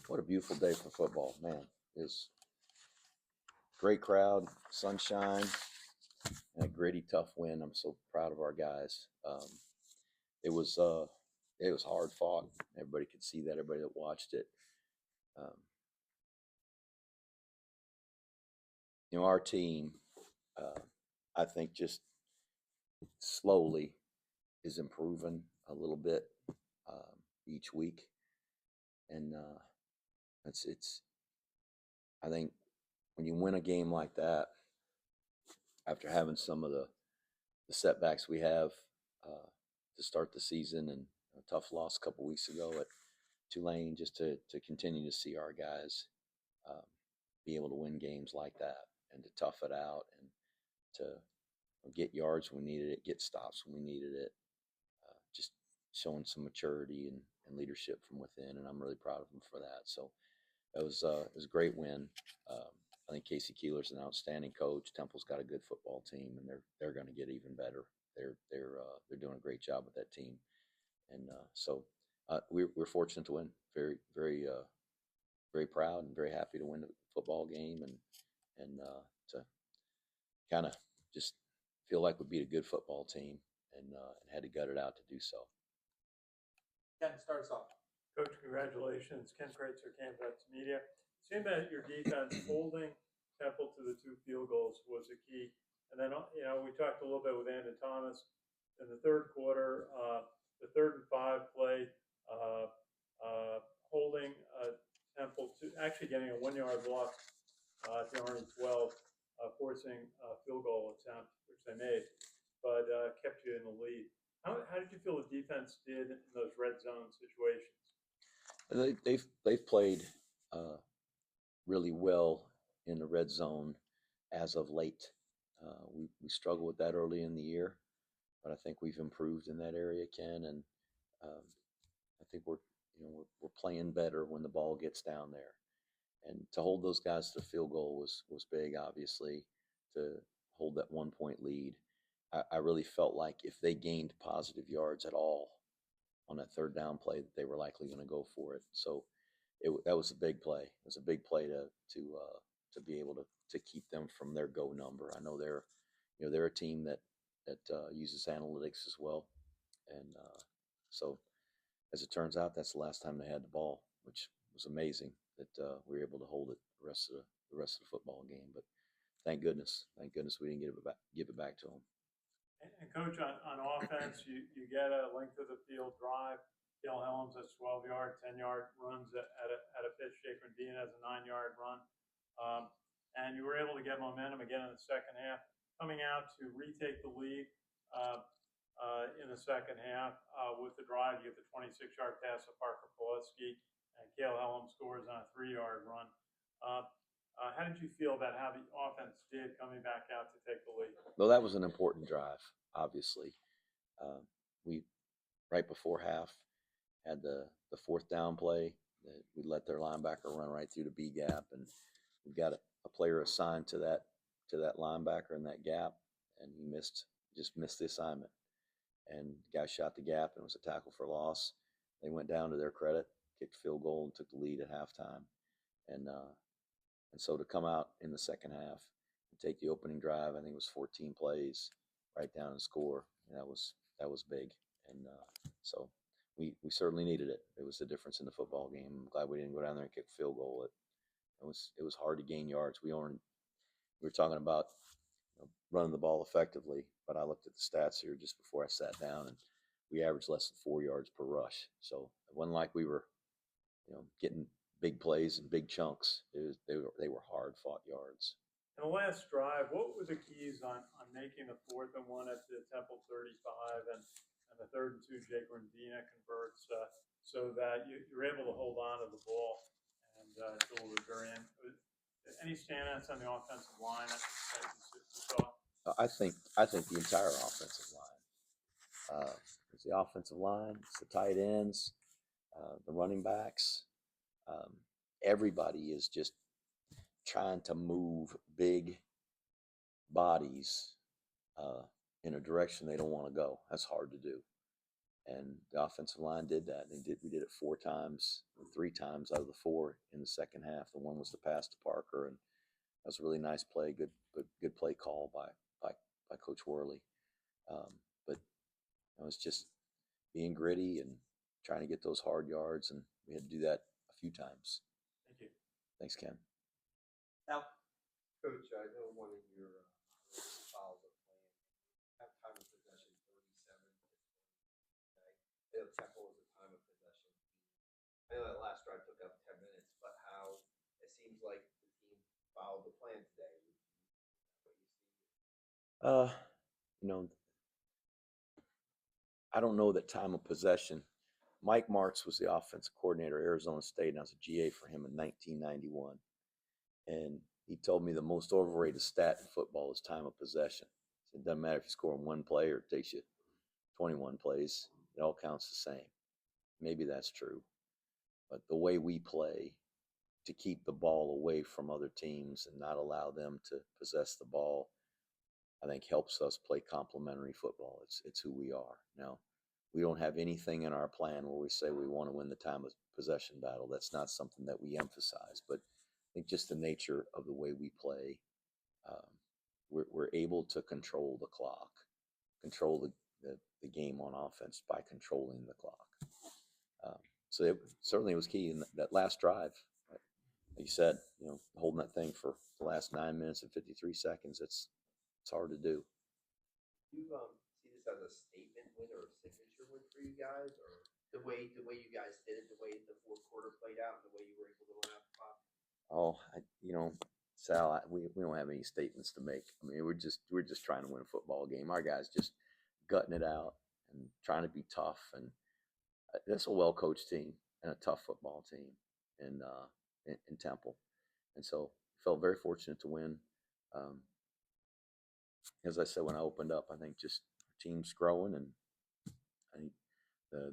What a beautiful day for football, man. It's great crowd, sunshine, and a gritty, tough win. I'm so proud of our guys. It was uh, it was hard fought. Everybody could see that. Everybody that watched it. Um, our team, uh, I think, just slowly is improving a little bit each week, and it's. I think when you win a game like that, after having some of the setbacks we have to start the season and a tough loss a couple weeks ago at Tulane, just to continue to see our guys um, be able to win games like that and to tough it out and to get yards when we needed it, get stops when we needed it, just showing some maturity and leadership from within, and I'm really proud of them for that. So it was a great win. Um, I think Casey Keeler's an outstanding coach. Temple's got a good football team, and they're going to get even better. They're doing a great job with that team, and we're fortunate to win. Very proud and very happy to win the football game, and to kind of just feel like we beat a good football team, and had to gut it out to do so. Ken, start us off. Coach, congratulations. Ken Kreitzer, Canvas Media. It seemed that your defense holding Temple to the 2 field goals was a key. And then, we talked a little bit with Andon Thomas in the third quarter, the 3rd and 5 play, holding Temple to actually getting a 1-yard loss at the Army 12, forcing a field goal attempt, which they made, but kept you in the lead. How did you feel the defense did in those red zone situations? They've played really well in the red zone as of late. We struggled with that early in the year, but I think we've improved in that area, Ken, and I think we're playing better when the ball gets down there. And to hold those guys to the field goal was big, obviously, to hold that 1-point lead. I really felt like if they gained positive yards at all on that third down play, that they were likely going to go for it. So that was a big play. It was a big play to be able to keep them from their go number. I know they're a team that uses analytics as well, and so as it turns out, that's the last time they had the ball, which was amazing that we were able to hold it the rest of the football game. But thank goodness we didn't give it back to them. And Coach, on offense, you get a length of the field drive. Dale Helms has 12-yard, 10-yard runs at a pitch. Jake Rendina has a 9-yard run. And you were able to get momentum again in the second half, coming out to retake the lead in the second half with the drive. You get the 26-yard pass to Parker Pawlowski, and Cale Helms scores on a 3-yard run. How did you feel about how the offense did coming back out to take the lead? Well, that was an important drive, obviously. We, right before half, had the 4th down play. We let their linebacker run right through the B gap, and we got a player assigned to that linebacker in that gap, and he just missed the assignment. And the guy shot the gap, and it was a tackle for loss. They went down to their credit, kicked a field goal, and took the lead at halftime. And so to come out in the second half and take the opening drive, I think it was 14 plays, right down and score. And that was big. And so we certainly needed it. It was the difference in the football game. I'm glad we didn't go down there and kick a field goal. It was hard to gain yards. We were talking about running the ball effectively, but I looked at the stats here just before I sat down, and we averaged less than 4 yards per rush. So it wasn't like we were, getting big plays and big chunks. They were hard fought yards. In the last drive, what were the keys on making the 4th and 1 at the Temple 35 and the 3rd and 2 Jake Rendina converts so that you're able to hold on to the ball and deliver very end? Any standouts on the offensive line that you saw? I think the entire offensive line. It's the offensive line. It's the tight ends, the running backs. Everybody is just trying to move big bodies in a direction they don't want to go. That's hard to do. And the offensive line did that. We did it 4 times, 3 times out of the 4 in the second half. The one was the pass to Parker, and that was a really nice play. Good play call by Coach Worley. But it was just being gritty and trying to get those hard yards, and we had to do that a few times. Thank you. Thanks, Ken. Now, Coach, I know one of your fouls are playing. Have time of possession 37 to 20. Okay. The tempo is the time of possession. I know that last drive took up 10 minutes, but how it seems like the team followed the plan today. What you see? You know, I don't know that time of possession. Mike Martz was the offensive coordinator at Arizona State, and I was a GA for him in 1991. And he told me the most overrated stat in football is time of possession. So it doesn't matter if you score in one play or it takes you 21 plays. It all counts the same. Maybe that's true. But the way we play to keep the ball away from other teams and not allow them to possess the ball, I think helps us play complementary football. It's who we are. Now, we don't have anything in our plan where we say we want to win the time of possession battle. That's not something that we emphasize. But I think just the nature of the way we play, we're able to control the clock, control the game on offense by controlling the clock. So it certainly was key in that last drive. Like you said, holding that thing for the last 9 minutes and 53 seconds, it's hard to do. Do you see this as a statement win or a signature win for you guys, or the way you guys did it, the way the fourth quarter played out, and the way you were able to win out the clock? Oh, Sal, we don't have any statements to make. I mean, we're just trying to win a football game. Our guys just gutting it out and trying to be tough. And that's a well-coached team and a tough football team in Temple. And so felt very fortunate to win. As I said when I opened up, I think just our team's growing, and I think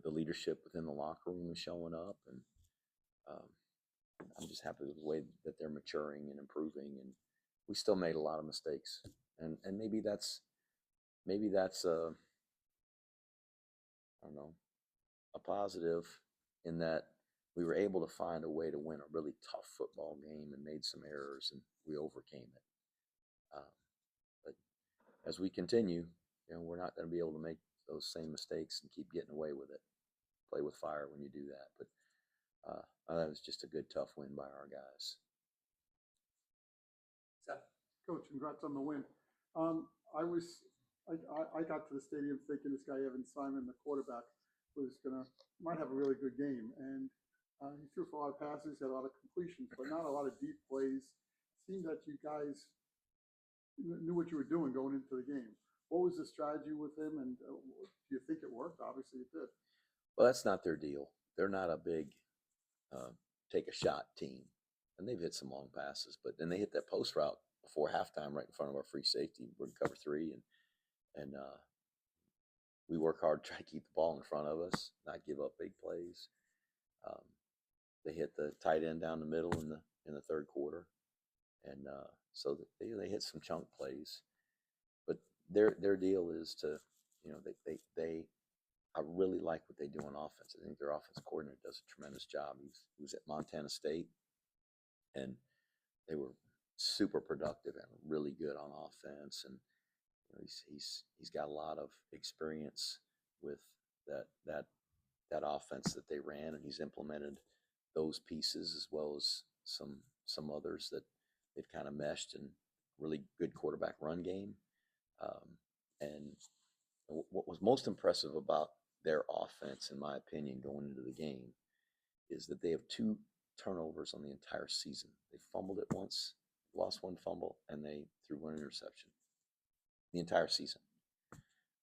the leadership within the locker room is showing up, and I'm just happy with the way that they're maturing and improving. And we still made a lot of mistakes, and maybe that's I don't know, a positive in that we were able to find a way to win a really tough football game and made some errors, and we overcame it. But as we continue, we're not going to be able to make those same mistakes and keep getting away with it. Play with fire when you do that. But that was just a good, tough win by our guys. Seth. Coach, congrats on the win. I got to the stadium thinking this guy Evan Simon, the quarterback, might have a really good game, and he threw for a lot of passes, had a lot of completions, but not a lot of deep plays. It seemed that you guys knew what you were doing going into the game. What was the strategy with him, and do you think it worked? Obviously, it did. Well, that's not their deal. They're not a big take a shot team, and they've hit some long passes, but then they hit that post route before halftime right in front of our free safety. We're in cover 3, and we work hard to try to keep the ball in front of us, not give up big plays. They hit the tight end down the middle in the third quarter, and so they hit some chunk plays. But their deal is to, I really like what they do on offense. I think their offensive coordinator does a tremendous job. He was at Montana State, and they were super productive and really good on offense. And he's got a lot of experience with that offense that they ran, and he's implemented those pieces as well as some others that they've kind of meshed, and really good quarterback run game. And what was most impressive about their offense, in my opinion, going into the game, is that they have 2 turnovers on the entire season. They fumbled it once, lost 1 fumble, and they threw 1 interception the entire season.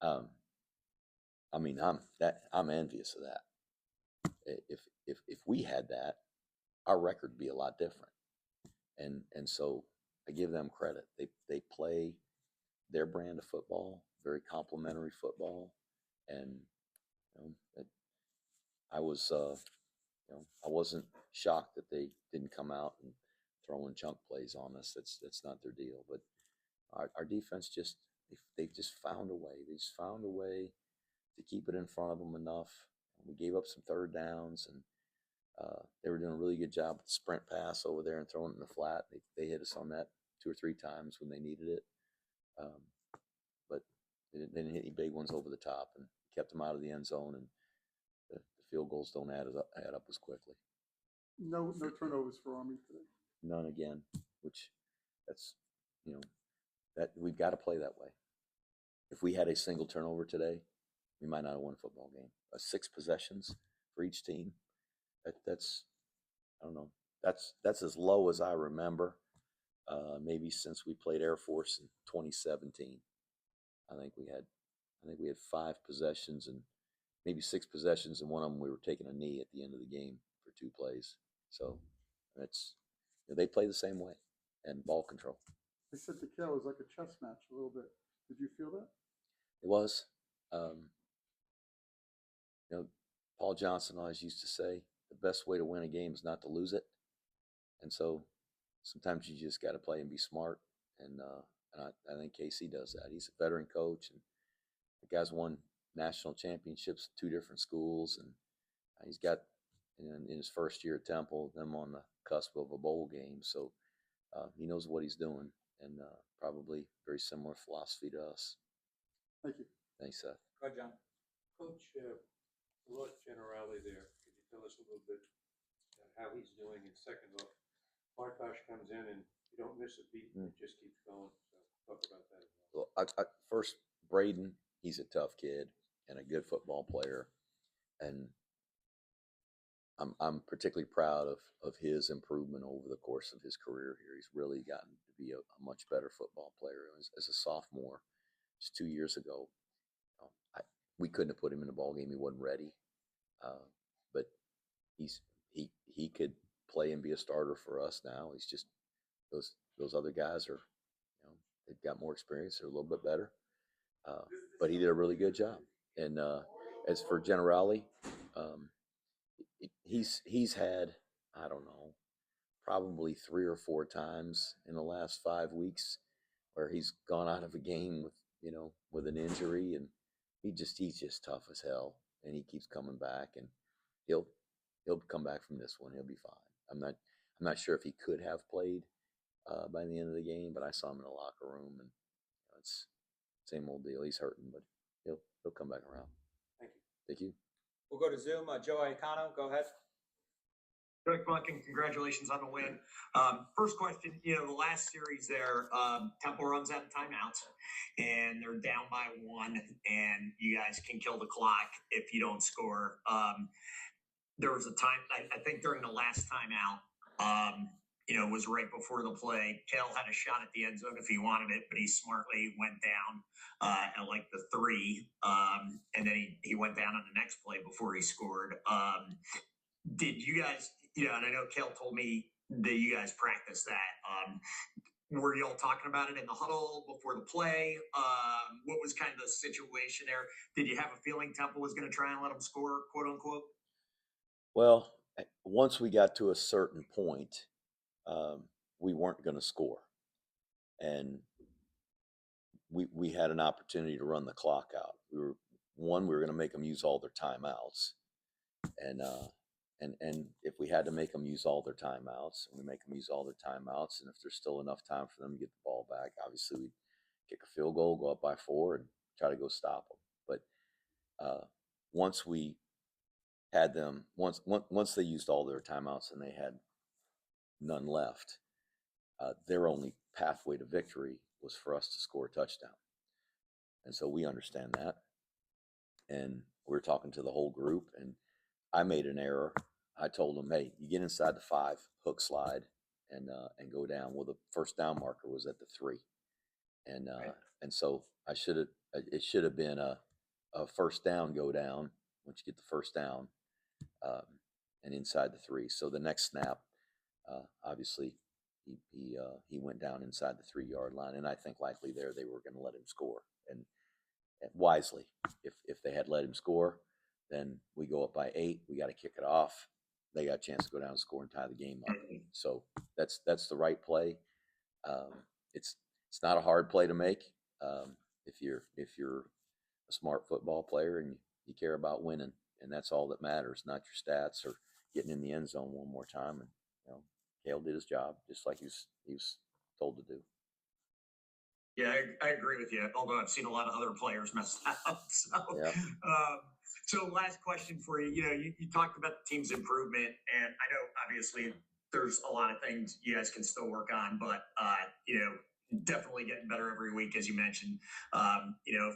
I mean, I'm envious of that. If we had that, our record would be a lot different. And so I give them credit. They play their brand of football, very complimentary football, and I wasn't shocked that they didn't come out and throwing chunk plays on us. That's not their deal. But our defense they've just found a way. They just found a way to keep it in front of them enough. We gave up some third downs, and they were doing a really good job with the sprint pass over there and throwing it in the flat. They hit us on that 2 or 3 times when they needed it. But they didn't hit any big ones over the top, and kept them out of the end zone, and the field goals don't add up as quickly. No turnovers for Army today. None again, which that's, that we've got to play that way. If we had a single turnover today, we might not have won a football game. 6 possessions for each team. That's I don't know. That's as low as I remember. Maybe since we played Air Force in 2017. I think we had 5 possessions and maybe 6 possessions, and one of them we were taking a knee at the end of the game for 2 plays. So that's they play the same way, and ball control. They said the kill was like a chess match a little bit. Did you feel that? It was. Paul Johnson always used to say the best way to win a game is not to lose it, and so sometimes you just got to play and be smart. And I think KC does that. He's a veteran coach, and the guy's won national championships at 2 different schools, and he's got in his first year at Temple them on the cusp of a bowl game. So he knows what he's doing, and probably very similar philosophy to us. Thank you. Thanks, Seth. Go ahead, John. Coach, Look Generali there, could you tell us a little bit how he's doing? And second off, Bartosh comes in and you don't miss a beat, it just keeps going. So talk about that as well. Well, first, Braden, he's a tough kid and a good football player, and I'm particularly proud of his improvement over the course of his career here. He's really gotten to be a much better football player. As a sophomore, just 2 years ago, we couldn't have put him in a ball game. He wasn't ready, but he could play and be a starter for us now. He's just those other guys are, they've got more experience. They're a little bit better, but he did a really good job. And as for Generali, he's had, I don't know, probably 3 or 4 times in the last 5 weeks where he's gone out of a game with an injury, and he's just tough as hell, and he keeps coming back, and he'll come back from this one. He'll be fine. I'm not sure if he could have played by the end of the game, but I saw him in the locker room, and it's same old deal. He's hurting, but he'll come back around. Thank you. Thank you. We'll go to Zoom. Joe Iacano, go ahead. Jeff Monken, congratulations on the win. First question, the last series there, Temple runs out of timeouts, and they're down by 1, and you guys can kill the clock if you don't score. There was a time, I think during the last timeout, it was right before the play. Kale had a shot at the end zone if he wanted it, but he smartly went down at like the 3, and then he went down on the next play before he scored. Did you guys, and I know Kale told me that you guys practiced that. Were y'all talking about it in the huddle before the play? What was kind of the situation there? Did you have a feeling Temple was going to try and let them score, quote unquote? Well, once we got to a certain point, we weren't going to score, and we had an opportunity to run the clock out. We were going to make them use all their timeouts, and if we had to make them use all their timeouts, and we make them use all their timeouts, and if there's still enough time for them to get the ball back, obviously we'd kick a field goal, go up by 4, and try to go stop them. But once we had them, once they used all their timeouts and they had none left, their only pathway to victory was for us to score a touchdown. And so we understand that. And we're talking to the whole group, and I made an error. I told them, hey, you get inside the 5, hook slide, and go down. Well, the first down marker was at the 3. And and so it should have been a first down, go down once you get the first down, and inside the 3. So the next snap, obviously he went down inside the 3-yard line, and I think likely there they were going to let him score, and wisely. If they had let him score, then we go up by 8. We got to kick it off. They got a chance to go down and score and tie the game up. So that's the right play. It's not a hard play to make if you're a smart football player and You care about winning, and that's all that matters, not your stats or getting in the end zone one more time. And Cale did his job just like he was told to do. Yeah, I agree with you. Although I've seen a lot of other players mess that up. So, Yeah. So last question for you. You talked about the team's improvement, and I know obviously there's a lot of things you guys can still work on, but definitely getting better every week, as you mentioned. A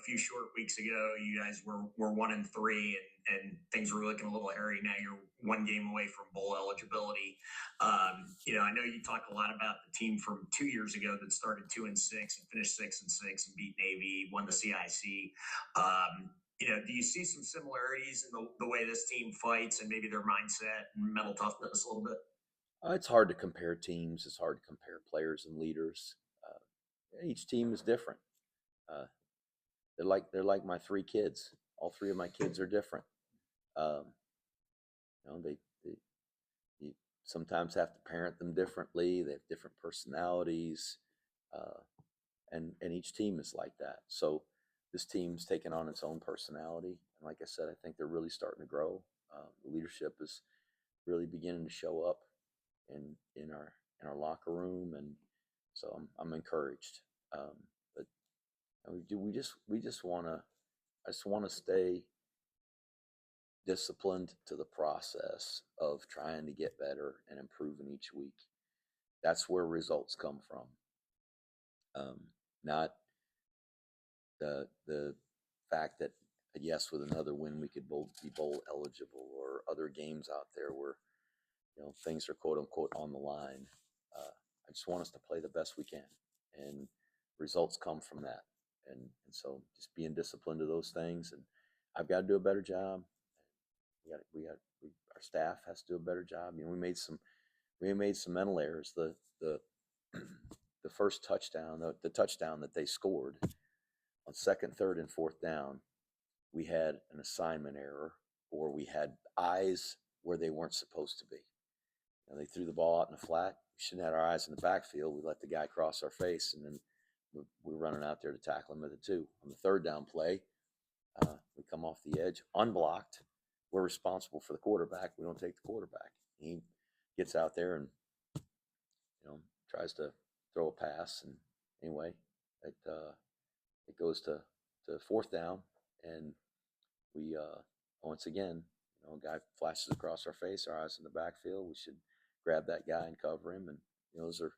few short weeks ago, you guys were 1-3, and things were looking a little hairy. Now you're one game away from bowl eligibility. I know you talk a lot about the team from 2 years ago that started 2-6 and finished 6-6 and beat Navy, won the CIC. Do you see some similarities in the way this team fights and maybe their mindset and mental toughness a little bit? It's hard to compare teams. It's hard to compare players and leaders. Each team is different. They're like my 3 kids. All 3 of my kids are different. They you sometimes have to parent them differently. They have different personalities, and each team is like that. So this team's taken on its own personality, and like I said, I think they're really starting to grow. The leadership is really beginning to show up in our locker room, and so I'm encouraged. But we just want to I just want to stay disciplined to the process of trying to get better and improving each week. That's where results come from. Not the fact that yes, with another win we could be bowl eligible, or other games out there where things are quote unquote on the line. I just want us to play the best we can, and results come from that. And so just being disciplined to those things, and I've got to do a better job. Our staff has to do a better job. We made some mental errors. The the first touchdown, the touchdown that they scored on second, third, and fourth down, we had an assignment error, or we had eyes where they weren't supposed to be. They threw the ball out in the flat. We shouldn't have had our eyes in the backfield. We let the guy cross our face, and then we're running out there to tackle him at the 2. On the third down play, we come off the edge unblocked. We're responsible for the quarterback. We don't take the quarterback. He gets out there and tries to throw a pass, and anyway, it goes to fourth down, and we once again, a guy flashes across our face, our eyes in the backfield. We should grab that guy and cover him, and those are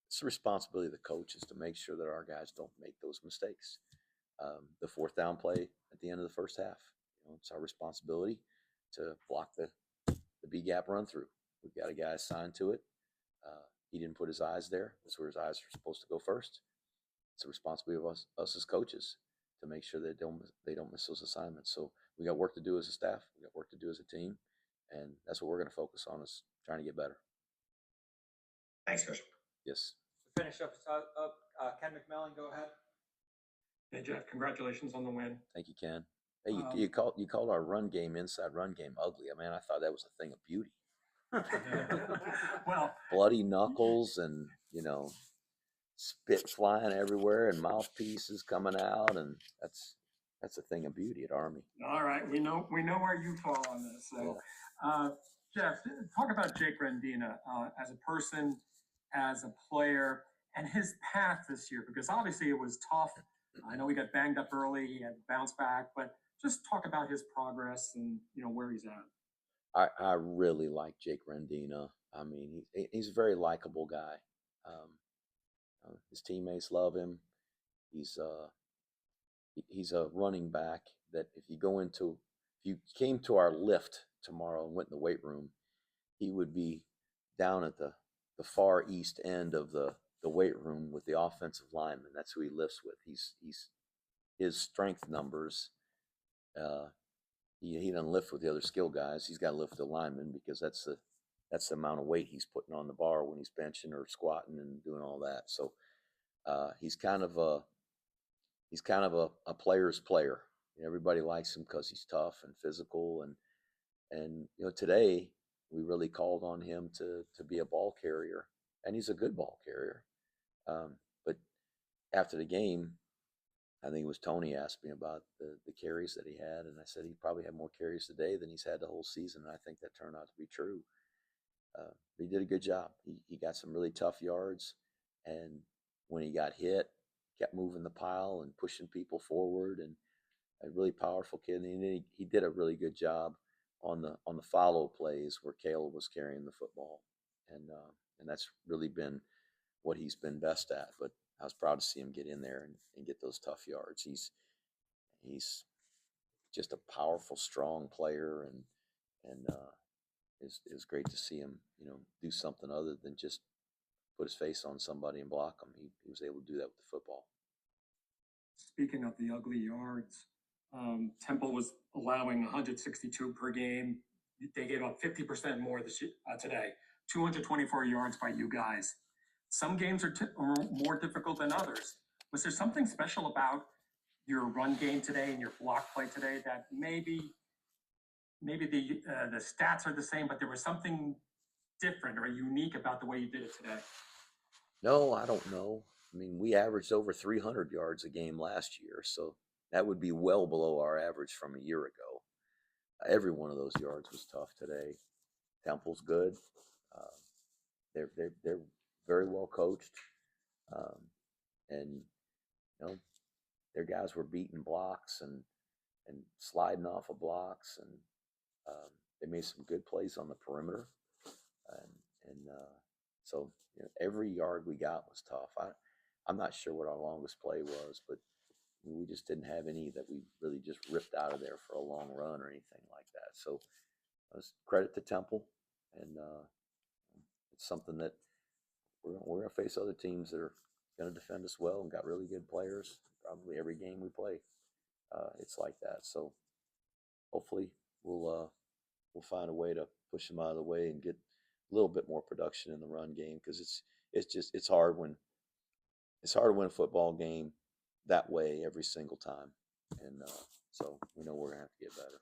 it's the responsibility of the coaches to make sure that our guys don't make those mistakes. The fourth down play at the end of the first half, it's our responsibility to block the B gap run through. We've got a guy assigned to it. He didn't put his eyes there. That's where his eyes are supposed to go first. It's a responsibility of us as coaches to make sure that they don't miss those assignments. So we got work to do as a staff. We got work to do as a team, and that's what we're going to focus on, is trying to get better. Thanks, Chris. Yes. To finish up, Ken McMillan, go ahead. Hey, Jeff, congratulations on the win. Thank you, Ken. Hey, you called our run game, inside run game, ugly. I mean, I thought that was a thing of beauty. Well, Bloody knuckles and spit flying everywhere and mouthpieces coming out, and that's a thing of beauty at Army. all right, we know where you fall on this. So, Jeff, talk about Jake Rendina as a person, as a player, and his path this year, because obviously it was tough. I know he got banged up early, he had to bounce back, but just talk about his progress and where he's at. I really like Jake Rendina. I mean, he's a very likable guy. His teammates love him. He's a running back that if you came to our lift tomorrow and went in the weight room, he would be down at the far east end of the weight room with the offensive lineman. That's who he lifts with. His strength numbers. He doesn't lift with the other skill guys. He's got to lift with the lineman, because that's the amount of weight he's putting on the bar when he's benching or squatting and doing all that. So he's kind of a player's player. Everybody likes him because he's tough and physical, and today we really called on him to be a ball carrier, and he's a good ball carrier. But after the game, I think it was Tony asked me about the carries that he had, and I said he probably had more carries today than he's had the whole season, and I think that turned out to be true. He did a good job. He got some really tough yards, and when he got hit, kept moving the pile and pushing people forward, and a really powerful kid. And he did a really good job on the follow plays where Caleb was carrying the football, and that's really been what he's been best at. But I was proud to see him get in there and get those tough yards. He's just a powerful, strong player, and it's great to see him, do something other than just put his face on somebody and block them. He was able to do that with the football. Speaking of the ugly yards, Temple was allowing 162 per game. They gave up 50% more today. 224 yards by you guys. Some games are more difficult than others. Was there something special about your run game today and your block play today that maybe the stats are the same, but there was something different or unique about the way you did it today? No, I don't know. I mean, we averaged over 300 yards a game last year, so that would be well below our average from a year ago. Every one of those yards was tough today. Temple's good. They're very well coached, and their guys were beating blocks and sliding off of blocks, and they made some good plays on the perimeter, and so every yard we got was tough. I'm not sure what our longest play was, but we just didn't have any that we really just ripped out of there for a long run or anything like that. So credit to Temple, and it's something that we're going to face other teams that are going to defend us well and got really good players. Probably every game we play, it's like that. So hopefully we'll find a way to push them out of the way and get a little bit more production in the run game, because it's hard to win a football game that way every single time, and so we know we're gonna have to get better.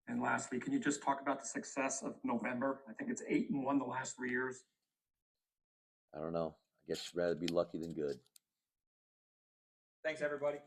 And lastly, can you just talk about the success of November? I think it's 8-1 the last 3 years. I don't know. I guess you'd rather be lucky than good. Thanks, everybody.